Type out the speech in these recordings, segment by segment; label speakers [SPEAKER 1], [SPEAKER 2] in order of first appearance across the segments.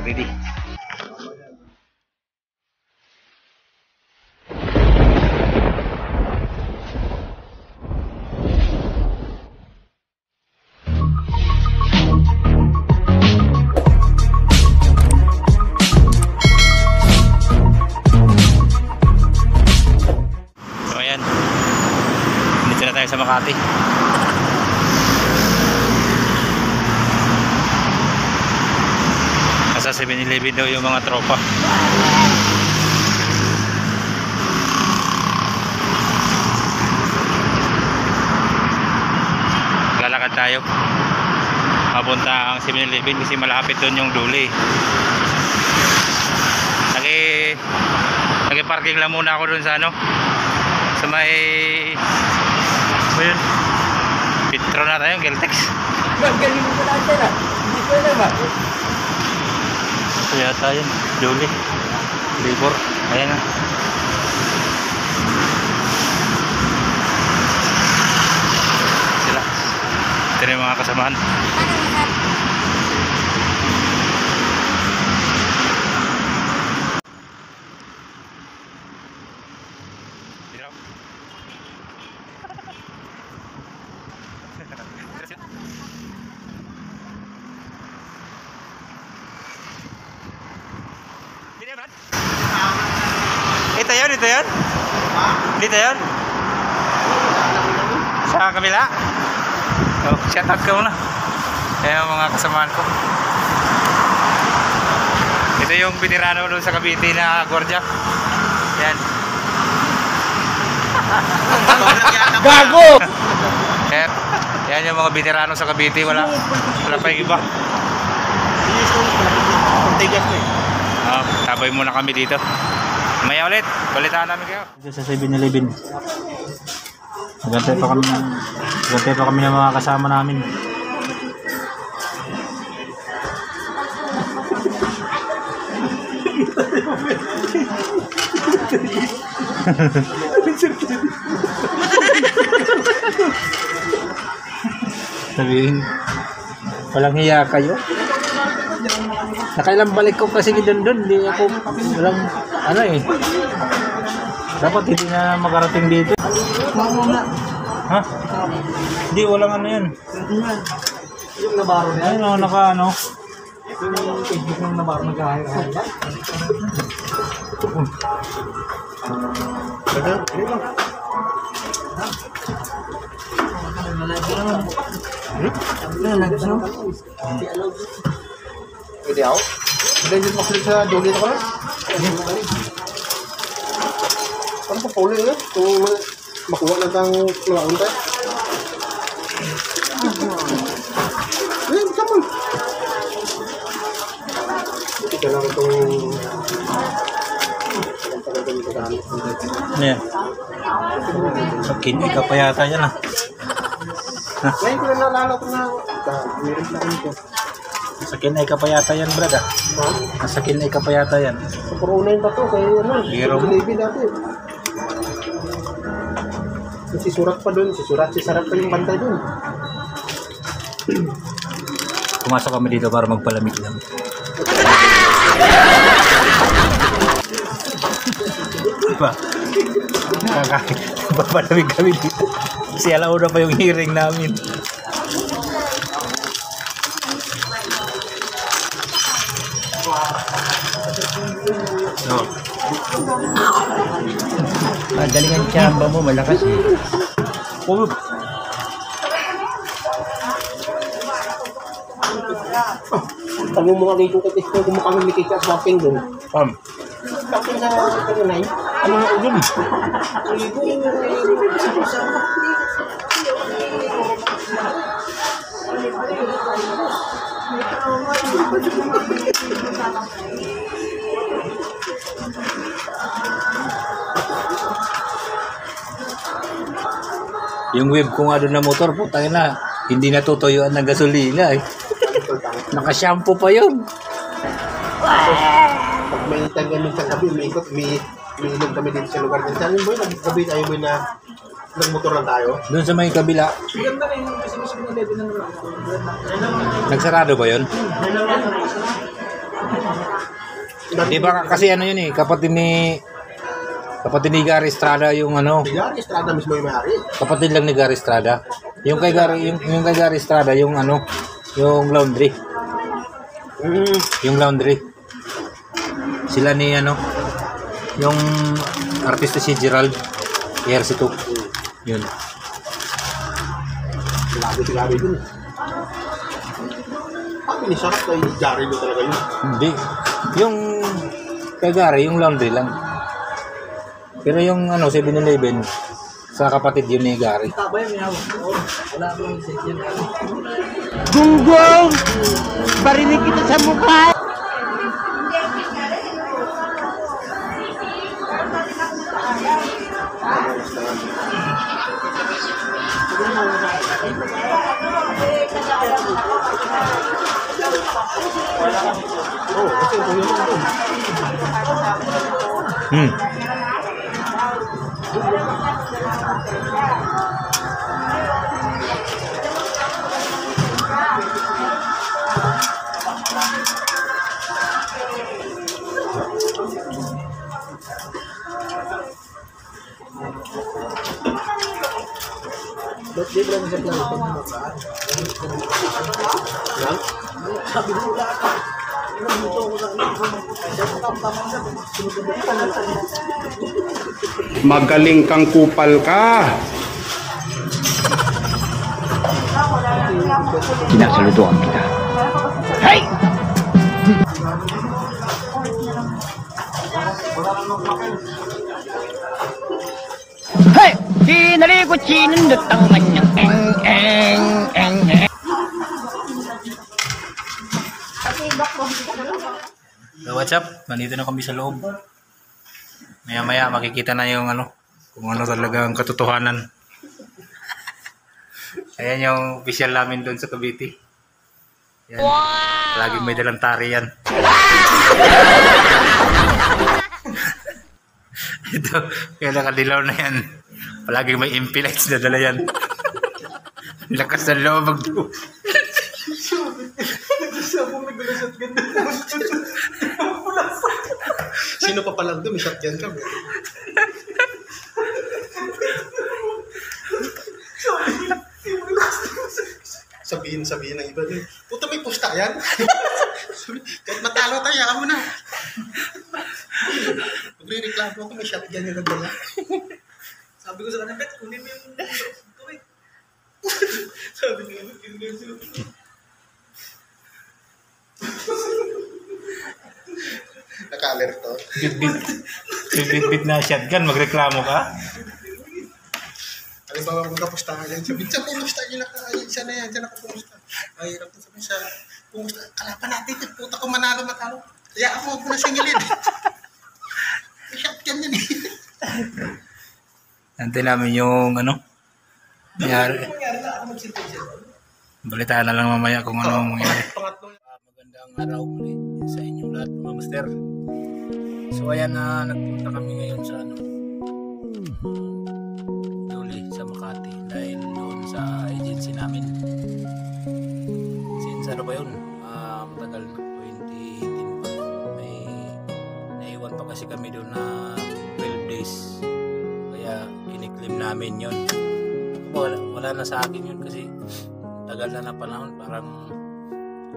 [SPEAKER 1] Ready. So ayan, dito na tayo sa Makati. Nasa 7-Eleven daw yung mga tropa. Lalakad tayo papunta ang 7-Eleven kasi malapit doon yung Duli. Nag-parking lang muna ako doon sa ano, sa may ayun, Petro na tayo, Geltex.
[SPEAKER 2] Galing mo na natin ah. Hindi ko na ba?
[SPEAKER 1] Ito yata yun, Duli Libor, ayan na. Sila, ito na yung mga kasamahan. Dito yun? Dito yun? Sa kabila? Oh, shout out ka muna. Ayan mga kasamahan ko. Ito yung veterano doon sa Cavite na gwardiya. Yan.
[SPEAKER 2] Gago!
[SPEAKER 1] Yan yung mga veterano sa Cavite. Wala pa yung iba. Tabay muna kami dito. Maya ulit, balitaan namin kayo. Sa 7-Eleven. Magantay pa kami ng mga kasama namin. Sabihin, walang hiya kayo. Nakailang balik ko kasi doon, hindi ako, walang, ano eh. Dapat hindi na makarating dito. Ha? Hindi, walang ano yan.
[SPEAKER 2] Yung nabaro na yan.
[SPEAKER 1] Ayun, naka ano.
[SPEAKER 2] Yung Facebook ng nabaro nag-ahaya. Pwede ako? Pwede dito maklik sa Duli na ko lang? Ano pa puli na? Kung makuha na tang laon tayo? Eh, come on! Ito lang itong...
[SPEAKER 1] Ano yan? Pagkinig ka pa yata yan ah.
[SPEAKER 2] Ngayon ko na nalala ko na... Meron na rin ko.
[SPEAKER 1] Sa Kinay Kapayata yan, Brad ah.
[SPEAKER 2] Ha?
[SPEAKER 1] Sa Kinay Kapayata yan.
[SPEAKER 2] Sa Corona ba to? Kaya ano?
[SPEAKER 1] Hero.
[SPEAKER 2] Si David dati. Si Surat pa doon. Si Sarat pa yung bantay doon.
[SPEAKER 1] Pumasok kami dito para magpalamig lang. Diba? Papalamig kami dito. Kasi alauna pa yung hearing namin. No.
[SPEAKER 3] Magaling ang tsamba mo, malakas eh.
[SPEAKER 1] Oh,
[SPEAKER 2] Tanong mo nga dito kay Tisto kung kami nakikita sa shopping doon. Shopping sa Kanunay.
[SPEAKER 1] ano na udon? Yung wave ko nga doon na motor, putang na, hindi natutuyuan ng gasolina eh. Naka-shampoo pa yun.
[SPEAKER 2] Pag may tanggamin sa gabi, umiikot, umiinom kami dito sa lugar din. Saan yun boy? Naggabi tayo boy na nagmotor lang tayo.
[SPEAKER 1] Doon sa may kabila. Nagsarado ba yun? Di ba kasi ano yun eh, kapatid ni Gary Estrada yung ano,
[SPEAKER 2] Gary Estrada mismo yung may-ari.
[SPEAKER 1] kapatid lang ni Gary Estrada. Yung kay Gary Estrada yung ano, yung laundry. Yung laundry. Sila ni ano, yung artista si Gerald ERC2. Yun.
[SPEAKER 2] Si Gary dun. Ni Sarap kay Gary doon talaga yun.
[SPEAKER 1] Hindi. Yung kay Gary, yung laundry lang. Pero yung ano, 7-Eleven, sa kapatid yun ni Gary.
[SPEAKER 3] Gunggong! Barinig kita sa mukha!
[SPEAKER 2] Oo, kasi ito yun doon. Ba't di ba sa plano ito mga saan? Yan? Sabi mo wala ka.
[SPEAKER 4] Magaling kang kupal ka.
[SPEAKER 3] Sinasaludoan kita. Hey! Hey! Sinalikot sinundot ang kanyang eng.
[SPEAKER 1] So what's up? Nandito na kami sa loob. Maya-maya makikita na yung ano, kung ano talaga ang katotohanan. Ayan yung official namin doon sa Cavite. Yan. Wow! Laging may dalang tari yan. Ito, kaya nakadilaw na yan. Palaging may MP lights na dala yan. Lakas ng loob magdo.
[SPEAKER 2] Sino pa palang doon? May shotgun kami. Sabihin ng iba din. Puta, may pusta yan. Kahit matalo tayo, ako na. Magre-reklamo ako, may shotgun yung nagdala. Sabi ko sa kanila, Bet, kunin mo yung tubig. Sabi ko, kunin mo yung naka-alerto.
[SPEAKER 1] Bit na shotgun, magreklamo ka?
[SPEAKER 2] Halimbawa kung kapustahan yan, sabihin sa pumusta nyo siya na yan, siya nakapumusta. Ay, hirap na sabihin sa pumusta, kalapan natin, puta ko manalo. Kaya ako, huwag mo na singilin. May shotgun yan eh.
[SPEAKER 1] Antay namin yung ano, nangyari.
[SPEAKER 2] Nangyari na ako magsintin siya.
[SPEAKER 1] Balitaan na lang mamaya kung ano mangyari.
[SPEAKER 2] Pangatlo.
[SPEAKER 1] araw muli sa inyong lahat mga master. So ayan na nagpunta kami ngayon sa Duli sa Makati dahil doon sa agency namin. Since ano ba yun? Matagal na 2018 pa. May naiwan pa kasi kami doon na 12 days. Kaya kiniklaim namin yun. Wala na sa akin yun kasi tagal na panahon, parang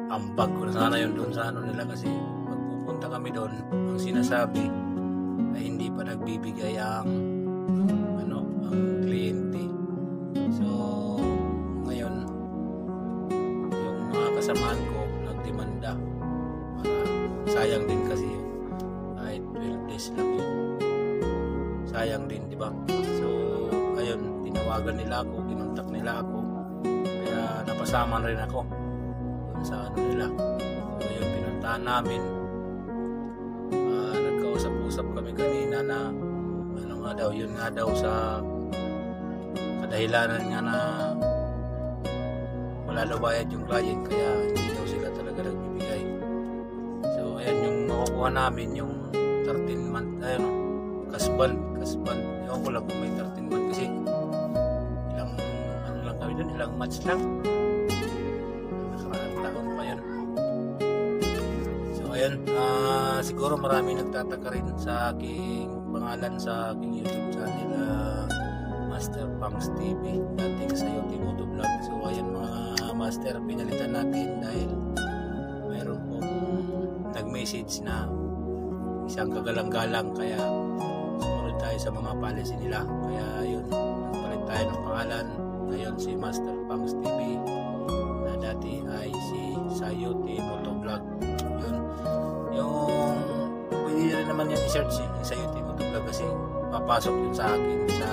[SPEAKER 1] ambag ko na sana yun doon sa ano nila kasi pag pupunta kami doon, ang sinasabi ay hindi pa nagbibigay ang kliyente. So ngayon yung mga kasamaan ko nagdemanda para sayang din kasi yun. Kahit 12 days lang yun, sayang din, di ba? So ayun, tinawagan nila ako, kinontak nila ako, kaya napasama rin ako dun sa ano nila. So yun, pinuntahan namin. Nagkausap-usap kami kanina na ano nga daw, yun nga daw sa kadahilanan nga na wala daw bayad yung client, kaya hindi daw sila talaga nagbibigay. So ayan yung nakukuha namin, yung 13 month kasban. Ewan ko lang kung may 13 month kasi ilang ano lang kami dun, ilang months lang, nakaraang taon pa yun. So ayun, siguro marami nagtataka rin sa aking pangalan sa aking YouTube channel, Master Pangs TV, dating sa YouTube Motovlog. So ayun mga master, pinalitan natin dahil mayroon pong nag-message na isang kagalang-galang, kaya sumunod tayo sa mga policy nila. Kaya yun, nagpalit tayo ng pangalan. Ngayon si Master Pangs TV, na dati ay si Sayuti Motovlog. Yun, yung pwede rin naman yung i-search yung Sayuti Motovlog kasi papasok yun sa akin sa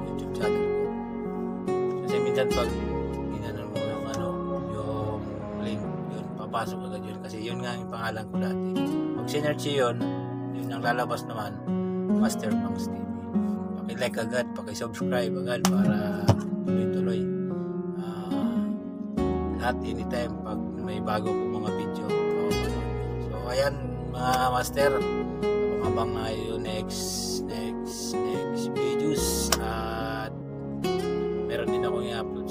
[SPEAKER 1] YouTube channel ko. Kasi minsan pag ginanon mo yung yung link, yun papasok agad yun kasi yun nga yung pangalan ko dati. Pag sinerch yun ang lalabas naman, Master Pangs TV. Paki-like agad, paki-subscribe agad para tuloy-tuloy. Lahat anytime pag may bago po mga video. So ayan mga master, abang-abang na yung next videos, at meron din ako i-upload